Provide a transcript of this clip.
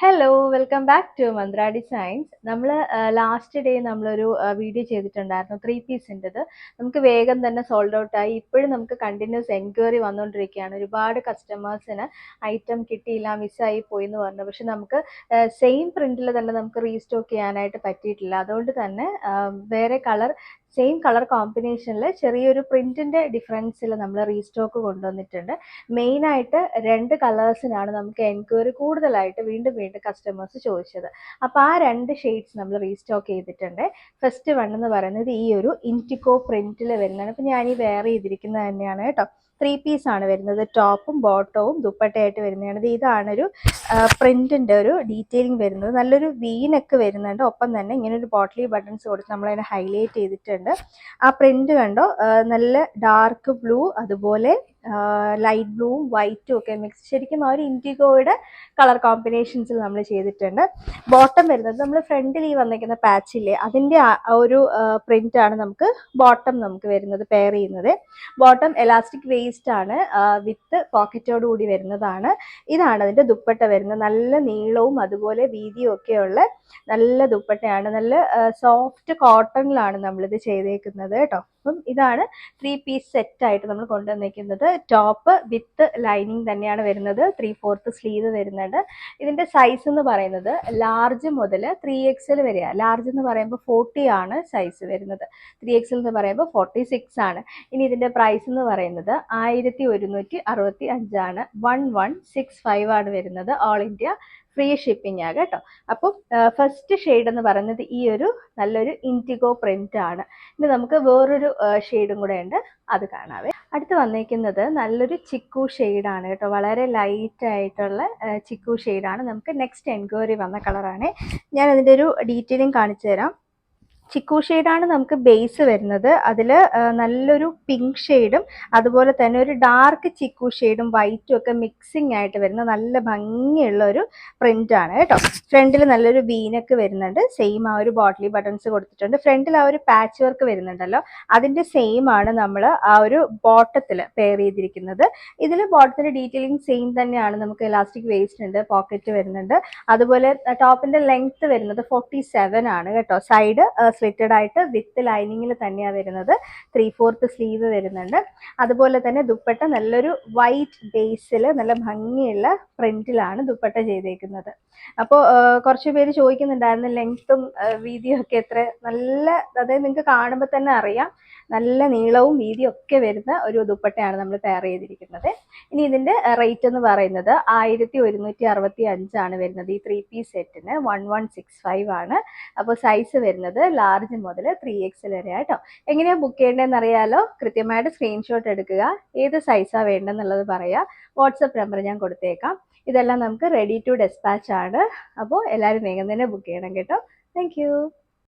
Hello welcome back to Mantra designs. നമ്മൾ last day നമ്മളൊരു video ചെയ്തിട്ടുണ്ടായിരുന്നു ത്രീ പീസിൻ്റെത്. നമുക്ക് വേഗം തന്നെ സോൾഡ് ഔട്ട് ആയി. ഇപ്പോഴും നമുക്ക് കണ്ടിന്യൂസ് എൻക്വയറി വന്നുകൊണ്ടിരിക്കുകയാണ്. ഒരുപാട് കസ്റ്റമേഴ്സിന് ഐറ്റം കിട്ടിയില്ല, മിസ്സായി പോയി എന്ന് പറഞ്ഞു. പക്ഷെ നമുക്ക് സെയിം പ്രിന്റിൽ തന്നെ നമുക്ക് റീസ്റ്റോക്ക് ചെയ്യാനായിട്ട് പറ്റിയിട്ടില്ല. അതുകൊണ്ട് തന്നെ വേറെ സെയിം കളർ കോമ്പിനേഷനിൽ ചെറിയൊരു പ്രിന്റിന്റെ ഡിഫറൻസിൽ നമ്മൾ റീസ്റ്റോക്ക് കൊണ്ടുവന്നിട്ടുണ്ട്. മെയിനായിട്ട് രണ്ട് കളേഴ്സിനാണ് നമുക്ക് എൻക്വയറി കൂടുതലായിട്ട് വീണ്ടും വീണ്ടും കസ്റ്റമേഴ്സ് ചോദിച്ചത്. അപ്പോൾ ആ രണ്ട് ഷെയ്ഡ്സ് നമ്മൾ റീസ്റ്റോക്ക് ചെയ്തിട്ടുണ്ട്. ഫസ്റ്റ് വൺ എന്ന് പറയുന്നത് ഈ ഒരു ഇൻറ്റിക്കോ പ്രിന്റിൽ വരുന്നതാണ്. ഇപ്പം ഞാൻ ഈ വെയർ ചെയ്തിരിക്കുന്നത് തന്നെയാണ് കേട്ടോ. ത്രീ പീസ് ആണ് വരുന്നത്. ടോപ്പും ബോട്ടവും ദുപ്പട്ടയായിട്ട് വരുന്നതാണ്. ഇതാണൊരു പ്രിന്റിന്റെ ഒരു ഡീറ്റെയിലിംഗ് വരുന്നത്. നല്ലൊരു വീനൊക്കെ വരുന്നുണ്ട്. ഒപ്പം തന്നെ ഇങ്ങനെ ഒരു ബോട്ടിലി ബട്ടൺസ് കൊടുത്ത് നമ്മളതിനെ ഹൈലൈറ്റ് ചെയ്തിട്ടുണ്ട്. ആ പ്രിന്റ് കണ്ടോ, നല്ല ഡാർക്ക് ബ്ലൂ, അതുപോലെ ലൈറ്റ് ബ്ലൂവും വൈറ്റും ഒക്കെ മിക്സ്, ശരിക്കും ആ ഒരു ഇൻഡിഗോയുടെ കളർ കോമ്പിനേഷൻസിൽ നമ്മൾ ചെയ്തിട്ടുണ്ട്. ബോട്ടം വരുന്നത് നമ്മൾ ഫ്രണ്ടിൽ ഈ വന്നിരിക്കുന്ന പാച്ചില്ലേ, അതിൻ്റെ ആ ഒരു പ്രിന്റ് ആണ് നമുക്ക് ബോട്ടം നമുക്ക് വരുന്നത്, പെയർ ചെയ്യുന്നത്. ബോട്ടം എലാസ്റ്റിക് വേസ്റ്റ് ആണ്, വിത്ത് പോക്കറ്റോട് കൂടി വരുന്നതാണ്. ഇതാണ് അതിൻ്റെ ദുപ്പട്ട വരുന്നത്. നല്ല നീളവും അതുപോലെ വീതിയും ഒക്കെയുള്ള നല്ല ദുപ്പട്ടയാണ്. നല്ല സോഫ്റ്റ് കോട്ടണിലാണ് നമ്മളിത് ചെയ്തേക്കുന്നത് കേട്ടോ. അപ്പം ഇതാണ് ത്രീ പീസ് സെറ്റ് ആയിട്ട് നമ്മൾ കൊണ്ടുവന്നിരിക്കുന്നത്. ടോപ്പ് വിത്ത് ലൈനിങ് തന്നെയാണ് വരുന്നത്. 3/4 സ്ലീവ് വരുന്നുണ്ട്. ഇതിന്റെ സൈസ് എന്ന് പറയുന്നത് ലാർജ് മുതൽ 3XL വരെയാണ്. ലാർജ് എന്ന് പറയുമ്പോൾ 40 ആണ് സൈസ് വരുന്നത്. 3XL എന്ന് പറയുമ്പോൾ 46 ആണ്. ഇനി ഇതിന്റെ പ്രൈസ് എന്ന് പറയുന്നത് 1165 ആണ്. 1165 ആണ് വരുന്നത്. ഓൾ ഇന്ത്യ ഫ്രീ ഷിപ്പിംഗ് ആണ് കേട്ടോ. അപ്പം ഫസ്റ്റ് ഷെയ്ഡ് എന്ന് പറയുന്നത് ഈ ഒരു നല്ലൊരു ഇൻഡിഗോ പ്രിന്റ് ആണ്. ഇനി നമുക്ക് വേറൊരു ഷെയ്ഡും കൂടെ ഉണ്ട്, അത് കാണാവേ. അടുത്ത് വന്നിരിക്കുന്നത് നല്ലൊരു ചിക്കു ഷെയ്ഡാണ് കേട്ടോ. വളരെ ലൈറ്റ് ആയിട്ടുള്ള ചിക്കു ഷെയ്ഡാണ്. നമുക്ക് നെക്സ്റ്റ് എൻക്വയറി വന്ന കളറാണ്. ഞാൻ അതിൻ്റെ ഒരു ഡീറ്റെയിലിംഗ് കാണിച്ചു തരാം. ചിക്കു ഷെയ്ഡാണ് നമുക്ക് ബേസ് വരുന്നത്. അതിൽ നല്ലൊരു പിങ്ക് ഷെയ്ഡും അതുപോലെ തന്നെ ഒരു ഡാർക്ക് ചിക്കു ഷെയ്ഡും വൈറ്റും ഒക്കെ മിക്സിംഗ് ആയിട്ട് വരുന്ന നല്ല ഭംഗിയുള്ള ഒരു പ്രിന്റ് ആണ് കേട്ടോ. ഫ്രണ്ടിൽ നല്ലൊരു വീനക്ക് വരുന്നുണ്ട്. സെയിം ആ ഒരു ബോട്ടിലി ബട്ടൺസ് കൊടുത്തിട്ടുണ്ട്. ഫ്രണ്ടിൽ ആ ഒരു പാച്ച് വർക്ക് വരുന്നുണ്ടല്ലോ, അതിന്റെ സെയിം ആണ് നമ്മൾ ആ ഒരു ബോട്ടത്തിൽ പെയർ ചെയ്തിരിക്കുന്നത്. ഇതിൽ ബോട്ടത്തിന്റെ ഡീറ്റെയിലിംഗ് സെയിം തന്നെയാണ്. നമുക്ക് എലാസ്റ്റിക് വേസ്റ്റ് ഉണ്ട്, പോക്കറ്റ് വരുന്നുണ്ട്. അതുപോലെ ടോപ്പിന്റെ ലെങ്ത് വരുന്നത് 47 ആണ് കേട്ടോ. സൈഡ് സ്ലിറ്റഡ് ആയിട്ട് വിത്ത് ലൈനിങ്ങിൽ തന്നെയാണ് വരുന്നത്. 3/4 സ്ലീവ് വരുന്നുണ്ട്. അതുപോലെ തന്നെ ദുപ്പട്ട നല്ലൊരു വൈറ്റ് ബേസിൽ നല്ല ഭംഗിയുള്ള പ്രിന്റിലാണ് ദുപ്പട്ട ചെയ്തേക്കുന്നത്. അപ്പോൾ കുറച്ച് പേര് ചോദിക്കുന്നുണ്ടായിരുന്നു ലെങ്ത്തും വീതിയും ഒക്കെ എത്ര. നല്ല, അതായത് നിങ്ങൾക്ക് കാണുമ്പോൾ തന്നെ അറിയാം, നല്ല നീളവും വീതിയും ഒക്കെ വരുന്ന ഒരു ദുപ്പട്ടയാണ് നമ്മൾ പെയർ ചെയ്തിരിക്കുന്നത്. ഇനി ഇതിന്റെ റേറ്റ് എന്ന് പറയുന്നത് 1165 ആണ് വരുന്നത്. ഈ ത്രീ പീസ് സെറ്റിന് 1165 ആണ്. അപ്പോൾ സൈസ് വരുന്നത് ലാർജ് മുതൽ 3XL വരെ ആട്ടോ. എങ്ങനെയാണ് ബുക്ക് ചെയ്യേണ്ടതെന്ന് അറിയാലോ. കൃത്യമായിട്ട് സ്ക്രീൻഷോട്ട് എടുക്കുക, ഏത് സൈസാണ് വേണ്ടതെന്നുള്ളത് പറയുക. വാട്സപ്പ് നമ്പർ ഞാൻ കൊടുത്തേക്കാം. ഇതെല്ലാം നമുക്ക് റെഡി ടു ഡെസ്പാച്ച് ആണ്. അപ്പോൾ എല്ലാവരും വേഗം തന്നെ ബുക്ക് ചെയ്യണം കേട്ടോ. താങ്ക്